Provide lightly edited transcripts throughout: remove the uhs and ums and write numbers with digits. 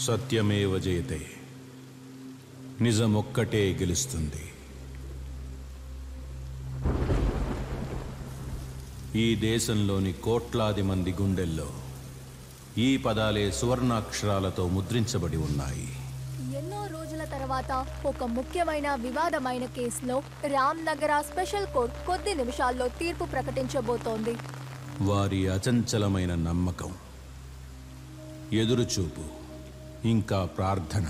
సత్యమేవ జయతే. నిజమొక్కటే గెలుస్తుంది. ఈ దేశంలోని కోట్లాది మంది గుండెల్లో ఈ పదాలే సువర్ణాక్షరాలతో ముద్రించబడి ఉన్నాయి. ఎన్నో రోజుల తర్వాత ఒక ముఖ్యమైన వివాదమైన కేసులో రామ్నగర స్పెషల్ కోర్ట్ కొద్ది నిమిషాల్లో తీర్పు ప్రకటించబోతోంది. వారి అచంచలమైన నమ్మకం, ఎదురుచూపు, ఇంకా ప్రార్థన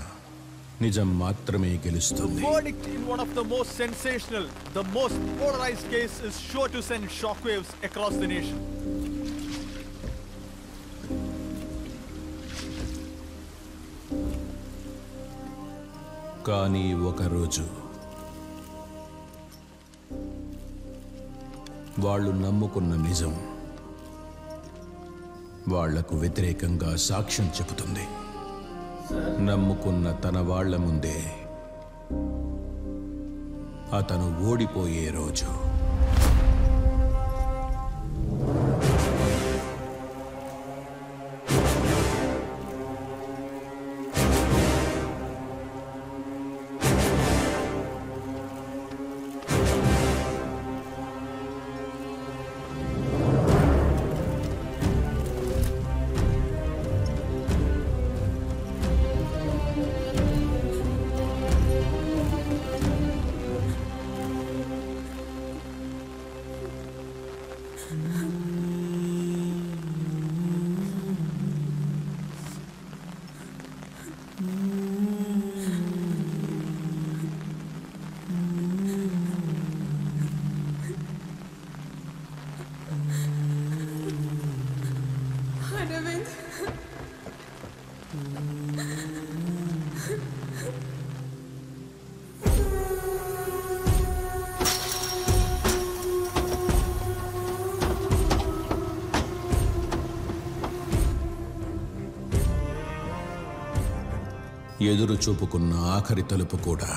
నిజం మాత్రమే గెలుస్తుంది. The verdict in one of the most sensational, the most polarized case is sure to send shockwaves across the nation. కానీ ఒకరోజు వాళ్ళు నమ్ముకున్న నిజం వాళ్లకు వ్యతిరేకంగా సాక్ష్యం చెబుతుంది. నమ్ముకున్న తన వాళ్ల ముందే అతను ఓడిపోయే రోజు. ఎదురు చూపుకున్న ఆఖరి తలుపు కూడా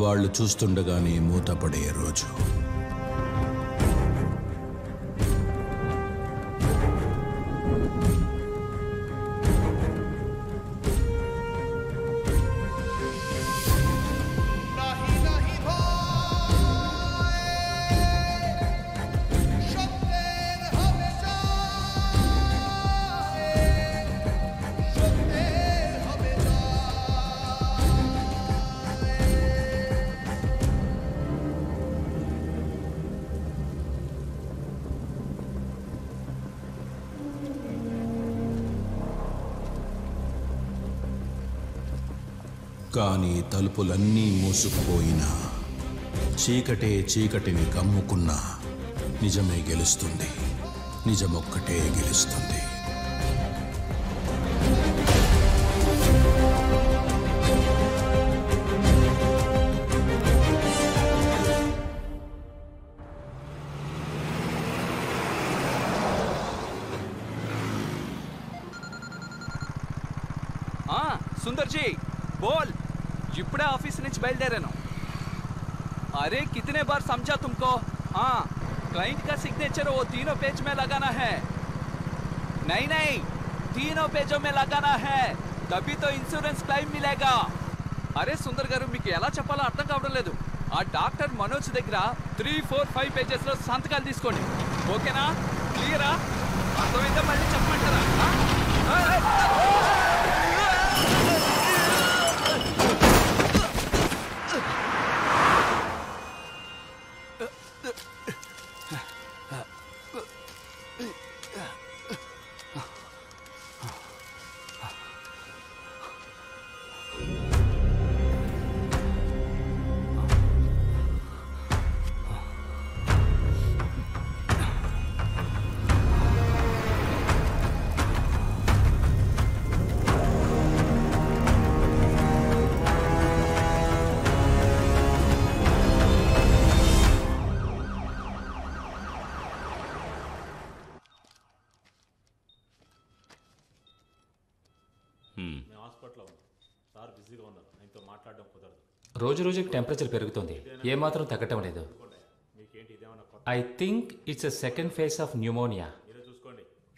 వాళ్ళు చూస్తుండగానే మూతపడే రోజు. కానీ తలుపులన్నీ మూసుకుపోయినా, చీకటే చీకటిని కమ్ముకున్నా నిజమే గెలుస్తుంది. నిజమొక్కటే గెలుస్తుంది. सुंदर जी बोल. इपड़े ऑफिस नीचे बैलदेरानु. अरे कितने बार समझा तुमको? हाँ, क्लाइंट का सिग्नेचर वो तीनों पेज में लगाना है. नहीं नहीं, तीनों पेजों में लगाना है, तभी तो इंश्योरेंस क्लेम मिलेगा. अरे सुंदर गारू मीकु एला चेप्पालो अर्थं कावडं लेदु. आ डॉक्टर मनोज దగ్గర 3, 4, 5 పేజెస్ లో సంతకాలు తీసుకోండి. ఓకేనా? క్లియరా? అర్థమైందా? మళ్ళీ చెప్పమంటారా? రోజు రోజుకి టెంపరేచర్ పెరుగుతుంది, ఏమాత్రం తగ్గటం లేదు. I think it's a second phase of pneumonia.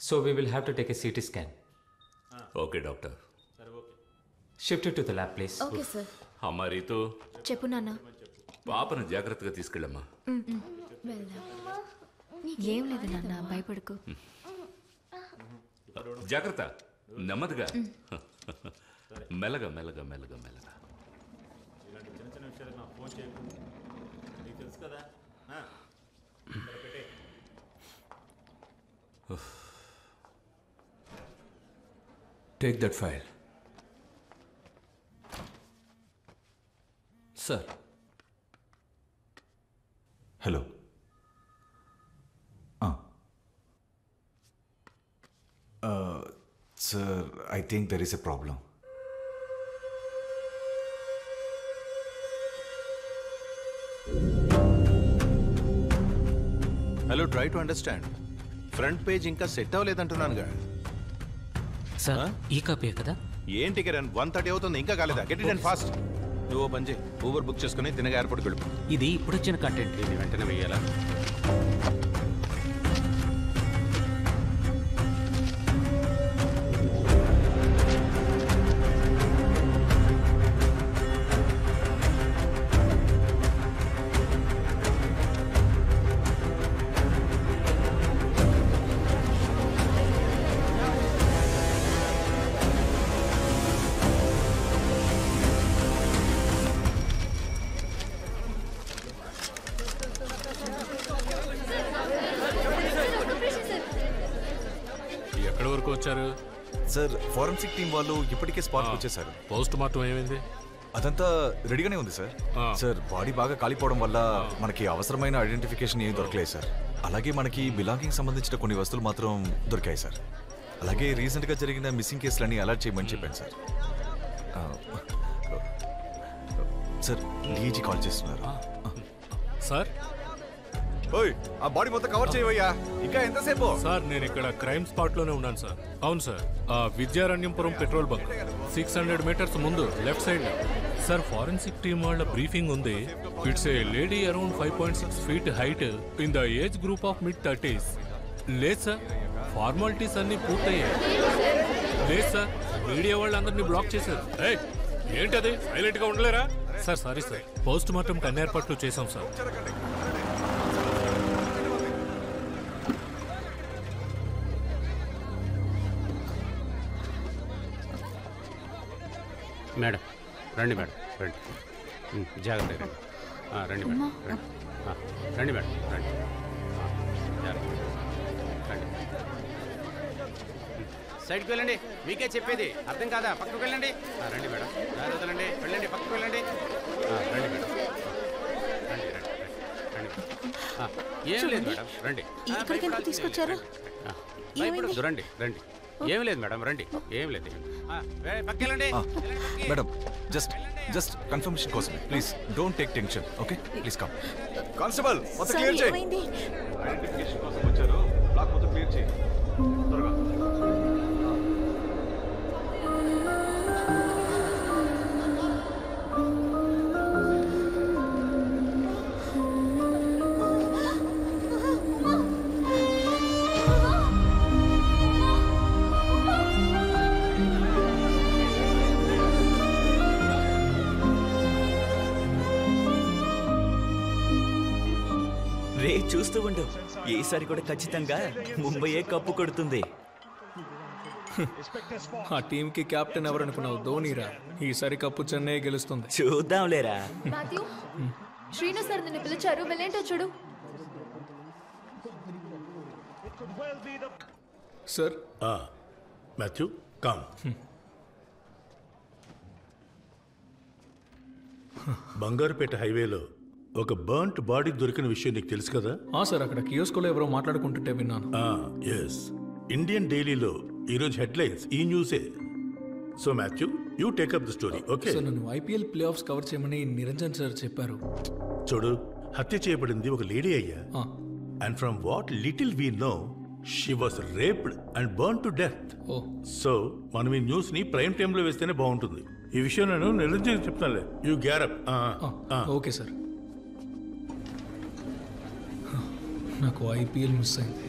So we will have to take a CT scan. Okay doctor, shift to the lab please. Okay sir. అమ్మా రీతు, చెప్పు నాన్న. పాపను జాగ్రత్తగా తీసుకెళ్ళమ్మా. వెళ్దాం. ఏం లేదు నాన్న, భయపడకు. జాగ్రత్త, నెమ్మదిగా. మెల్లగా మెల్లగా మెల్లగా మెల్లగా. Take that file. Sir. Hello. Sir, I think there is a problem. Hello, try to understand. Front page ఇంకా సెట్ అవ్వలేదంటున్నానుగా. సార్ ఈ కాపీ కదా? ఏంటి కిరణ్, 1:30 అవుతుంది, ఇంకా కాలేదా? Get it and fast. నువ్వు పని చేయి, ఊబర్ బుక్ చేసుకుని తినగా ఎయిర్పోర్ట్కి వెళ్ళిపో. ఇది ఇప్పుడు వచ్చిన కంటెంట్, ఇది వెంటనే వెయ్యాలా? ఎక్కడి వరకు వచ్చారు సార్? ఫారెన్సిక్ టీం వాళ్ళు ఇప్పటికే స్పాట్కి వచ్చేసారు. పోస్ట్ మార్టం ఏమైంది? అదంతా రెడీగానే ఉంది సార్. సార్, బాడీ బాగా కాలిపోవడం వల్ల మనకి అవసరమైన ఐడెంటిఫికేషన్ ఏం దొరకలేదు సార్. అలాగే మనకి బిలాంగింగ్ సంబంధించిన కొన్ని వస్తువులు మాత్రం దొరికాయి సార్. అలాగే రీసెంట్గా జరిగిన మిస్సింగ్ కేసులన్నీ అలర్ట్ చేయమని చెప్పాను సార్. సార్, డీజీ కాల్ చేస్తున్నారు. సార్, ఓయ్, ఆ బాడీ మొత్తం కవర్ చేయవయ్యా. ఇంకా ఎంతసేపు? సార్ నేను ఇక్కడ క్రైమ్ స్పాట్ లోనే ఉన్నాను సార్. అవును సార్, ఆ విద్యారణ్యంపురం పెట్రోల్ బంక్ 600 మీటర్స్ ముందు లెఫ్ట్ సైడ్ లో. సార్, ఫారెన్సిక్ టీమ్ వాళ్ళ బ్రీఫింగ్ ఉంది. It's a lady around 5.6 feet height in the age group of mid-30s. లేదు సార్, ఫార్మాలిటీస్ అన్ని పూర్తయ్యాయి. లేదు సార్, మీడియా వాళ్ళందరినీ బ్లాక్ చేశారు. ఏంటది, సైలెంట్ గా ఉండలేరా? Sir sorry sir, post mortem అన్ని ఏర్పాట్లు చేశాం సార్. మేడం రండి, మేడం రండి, జాగ్రత్తగా రండి. రండి మేడం, రండి. రండి మేడం, రండి. జాగ్రత్త రండి. సైడ్కి వెళ్ళండి, మీకే చెప్పేది అర్థం కాదా? పక్కకు వెళ్ళండి. రండి మేడం, జాగ్రత్తలండి, వెళ్ళండి, పక్కకు వెళ్ళండి. రండి మేడం, రండి రండి రండి. ఏం లేదు మేడం, రండి. తీసుకొచ్చారు. రండి రండి. ఏం లేదు మేడం, రండి. ఏం లేదు. పక్కెళ్ళండి మేడం, జస్ట్ కన్ఫర్మేషన్ కోసం please don't take tension. Okay, please come. Constable, మొత్తం క్లియర్ చేయి. ఐడెంటిఫికేషన్ కోసం వచ్చారు, బ్లాక్ మొత్తం క్లియర్ చేయి త్వరగా. రే, చూస్తూ ఉండు, ఈసారి కూడా ఖచ్చితంగా ముంబైయే కప్పు కొడుతుంది. ఆ టీంకి కెప్టెన్ ఎవరనుకున్నావు? ధోనీరా. ఈసారి కప్పు చెన్నై గెలుస్తుంది. చూద్దాంలేరా. మాథ్యూ, శ్రీను సార్ నిన్ను పిలిచారు, వెళ్ళేంటో చూడు. సార్. Matthew, come. బంగారుపేట హైవేలో ఒక బర్న్ట్ బాడీ దొరికిన విషయం నీకు తెలుసు కదా? సార్, అక్కడ కియోస్కోలో ఎవరో మాట్లాడుకుంటుంటే విన్నాను. ఎస్, ఇండియన్ డైలీలో ఈరోజు హెడ్లైన్స్ ఈ న్యూసే. So Mathew, you take up the story. Okay sir, నన్ను ఐపీఎల్ ప్లే ఆఫ్స్ కవర్ చేయమని నిరంజన్ సార్ చెప్పారు. చూడు, హత్య చేయబడింది ఒక లేడీ అయ్యా. And from what little we know, she was raped and burn to death. So మనం ఈ న్యూస్ ని ప్రైమ్ టైమ్ లో వేస్తేనే బాగుంటుంది. ఈ విషయం నేను నిరంజన్ చెప్తానులే. యూ గ్యారప్. Okay sir. నాకు ఐపీఎల్ మిస్ అయింది.